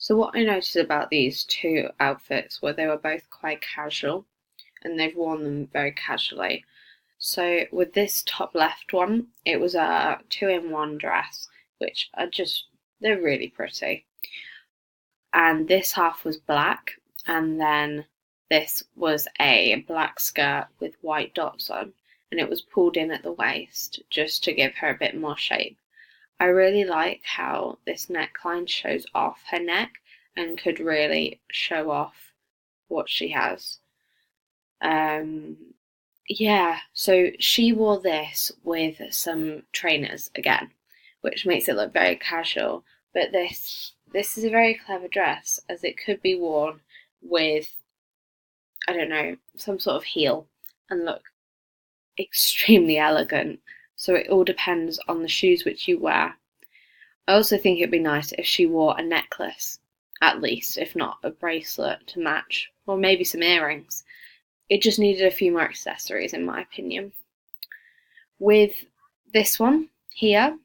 So what I noticed about these two outfits were they were both quite casual and they've worn them very casually. So with this top left one, it was a two-in-one dress, which are just, they're really pretty. And this half was black, and then this was a black skirt with white dots on, and it was pulled in at the waist just to give her a bit more shape. I really like how this neckline shows off her neck and could really show off what she has. Um, yeah, so she wore this with some trainers again, which makes it look very casual. But this is a very clever dress as it could be worn with, I don't know, some sort of heel and look extremely elegant. So it all depends on the shoes which you wear. I also think it'd be nice if she wore a necklace, at least, if not a bracelet to match, or maybe some earrings. It just needed a few more accessories, in my opinion. With this one here,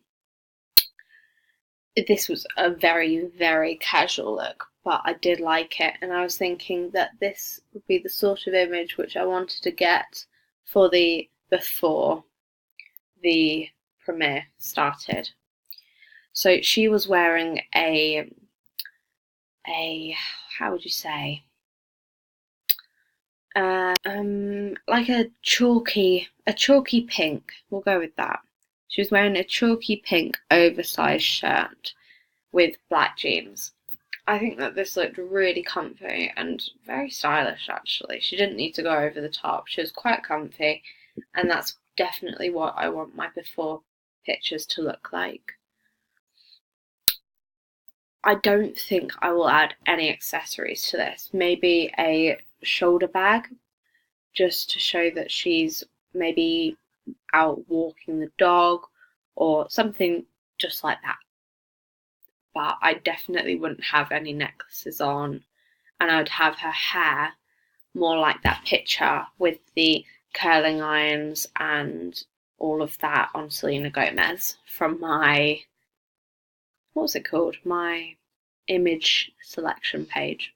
this was a very, very casual look, but I did like it, and I was thinking that this would be the sort of image which I wanted to get for the before the premiere started. So she was wearing a how would you say, like a chalky pink. We'll go with that. She was wearing a chalky pink oversized shirt with black jeans. I think that this looked really comfy and very stylish, actually. She didn't need to go over the top. She was quite comfy, and that's definitely what I want my before pictures to look like. I don't think I will add any accessories to this. Maybe a shoulder bag, just to show that she's maybe out walking the dog or something just like that. But I definitely wouldn't have any necklaces on, and I'd have her hair more like that picture with the curling irons and all of that on Selena Gomez from my, what was it called? My image selection page.